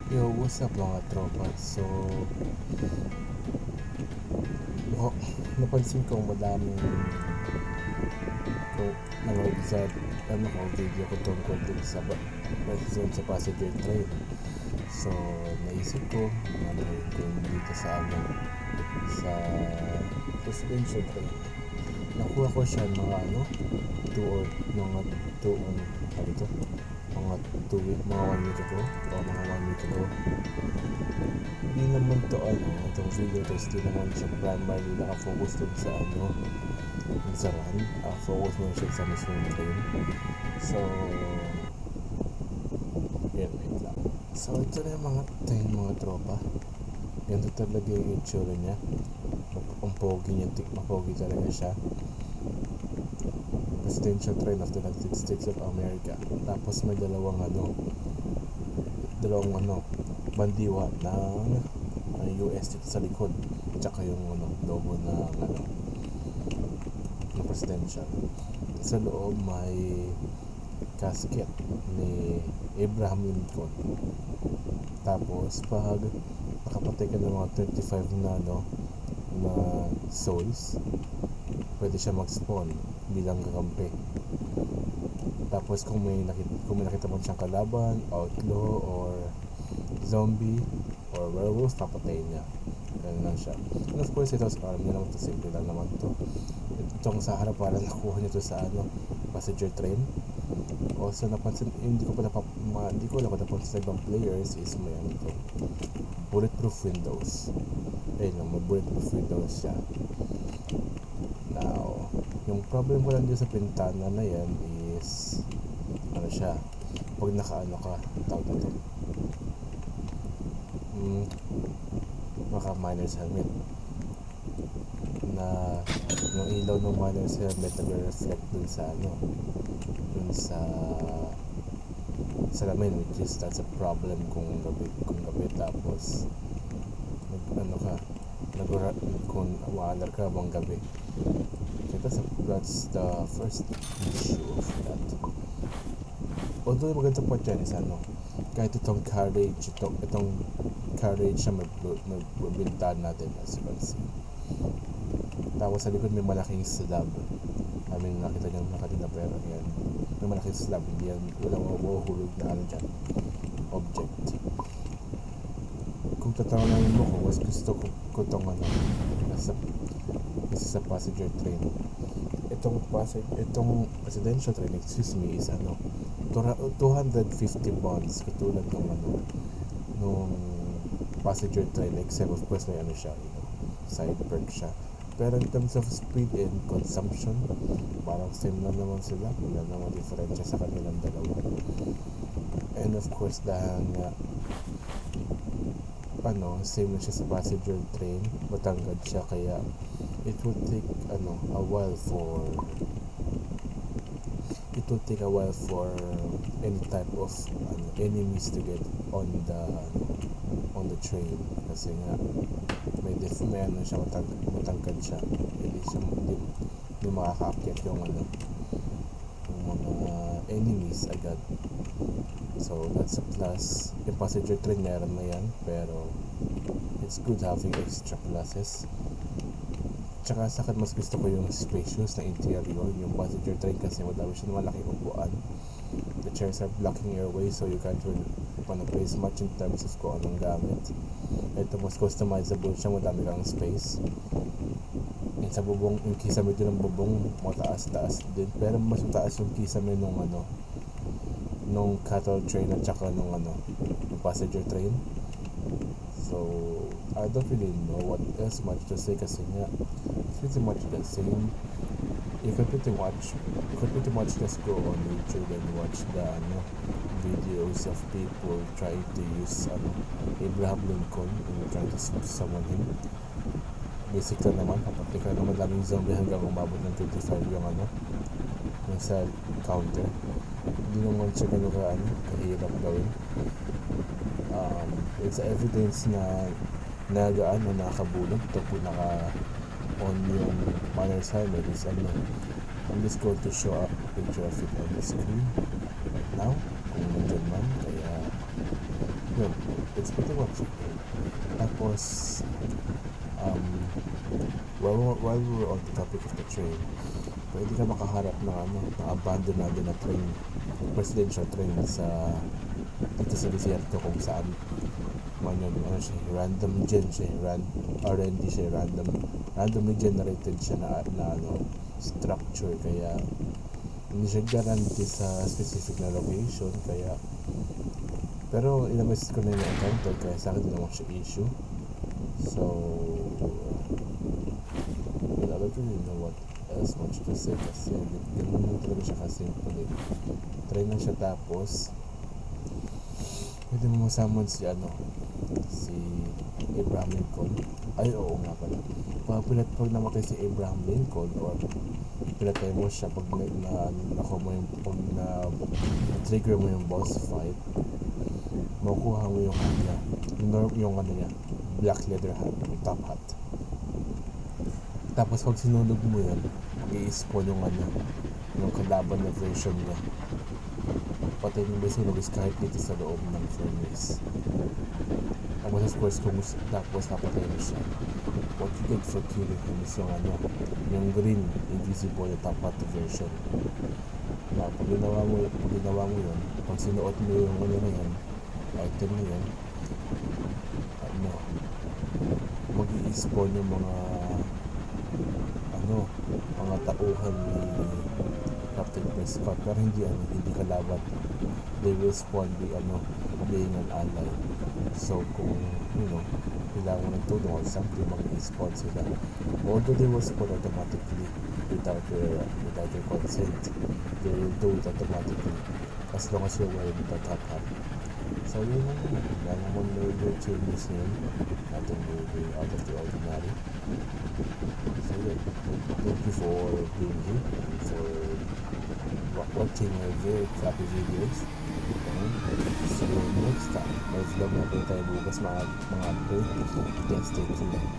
Yo, what's up mga tropa? So, oh, napansin ko madaming ko nanood sa video ko tungkol din sa president sa passenger train. So, naisip ko na gawin ko dito sa presidential train. Nakuha ko siya mga 2 or mga 2 on ito mga 1 week ago o mga 1 week ago. Hindi naman to itong video test, di naman siya primarily nakafocus dun sa sa run. Focus mo siya sa mismong train. So, yan, wait lang. So, ito na yung mga tropa. Ganito talaga yung itsura niya. Ang pogi niya, mapogi talaga siya. Presidential train of the United States of America. Tapos may dalawang bandiwa ng US dito sa likod, tsaka yung logo ng presidential. Sa loob may casket ni Abraham Lincoln. Tapos pag nakapatay ka ng mga 25 na souls, pwede siya mag-spawn bilang kakampi. Tapos kung may nakita mo siyang kalaban, outlaw or zombie or werewolf, papatayin niya. Ganun lang siya. And of course, ito sa arm niya naman to, simple lang naman to. Itong sa harap parang nakuha nito sa passenger train. Also napansin, hindi ko lang napansin sa ibang players is may bulletproof windows. Ayun lang, may bulletproof windows siya. Now, yung problem ko lang dito sa pintana na yan is siya, pag ka, tawag na to, miner's helmet, na yung ilaw ng miner's helmet nag-reflect dun sa salamin, which is that's a problem kung gabi tapos kung umaalar ka bang gabi. Okay, that's the first issue of that. Although maganda part yan is kahit itong carriage siya may bintana natin, as you can see. Tapos sa likod may malaking slab. Nakita nyo nakatina, pero yan, may malaking slab, hindi yan, walang mahuhulog na dyan object. Kung tatanungin mo kung mas gusto ko itong sa passenger train, itong presidential train, is 250 pounds katulad nung passenger train, except of course may siya, side perk siya. Pero in terms of speed and consumption, parang same lang naman sila, wala namang diferensya sa kanilang dalawa. And of course, dahil nga same na siya sa passenger train, matangkad siya, kaya it will take a while for any type of enemies to get on the train, kasi nga may siya, matangkad siya, hindi makakaakyat yung mga enemies agad. So that's a plus. Yung passenger train meron na yan, pero it's good having extra pluses. Tsaka sa akin mas gusto ko yung spacious na interior. Yung passenger train kasi madami siya na malaking upuan. The chairs are blocking your way, so you can't really place much in terms of kung anong gamit. Ito mas customizable siya, madami kang space. And sa bubong, yung kisame din ng bubong, mataas-taas din. Pero mas mataas yung kisame nung cattle train at saka nung passenger train. So I don't really know what else much to say, kasi nga it's pretty much the same. You could pretty much just go on YouTube and watch the videos of people trying to use Abraham Lincoln and trying to summon him. Basic lang naman, kapatid ka naman daming zombie hanggang umabot ng 25 yung sa counter. Hindi naman siya kahirap gawin. It's evidence na nakabulog ito po, on yung miner's helmet is I'm just going to show up a picture of it on the screen right now kung nandyan man, kaya yun, it's pretty much okay. Tapos, um, while we were on the topic of the train, pwede ka makaharap ng abandonado na train, presidential train dito sa desierto kung saan man yun, siya, RND siya, randomly generated siya na structure, kaya hindi siya guarantee sa specific na location, kaya pero ilang beses ko na yung encounter, kaya sa akin din naman siya issue. So I don't really know what else much to say, kasi ganun talaga siya kasimple. Try na siya, tapos pwede mo masamon si Abraham Lincoln. Ay, oo nga pala. Pag namatay si Abraham Lincoln, or pinatay mo siya pag trigger mo yung boss fight, makukuha mo yung niya, black leather hat, yung top hat. Tapos pag sinunog mo yan, mag-i-spawn yung kalaban na version niya. Patay mo ba sunog is kahit dito sa loob ng furnace. Tapos of course, tapos napatay mo siya, what you get for killing him is yung green invisible na top hat version. Na pag ginawa mo yun, pag sinuot mo yung na yan, item na yan, mag-i-spawn yung mga tauhan ni Captain Prescott, pero hindi kalaban. They will spawn being an ally. So kung kailangan mo ng tulong or something, mag-i-spawn sila. Although they will spawn automatically without your consent, they will do it automatically as long as you're wearing the top hat. So yun lang naman, kailangan mo na changes yun, nothing really out of the ordinary. So yun, thank you for being here, for watching my very crappy videos, and see you next time. May vlog na tayo bukas, mga update. Then stay tuned.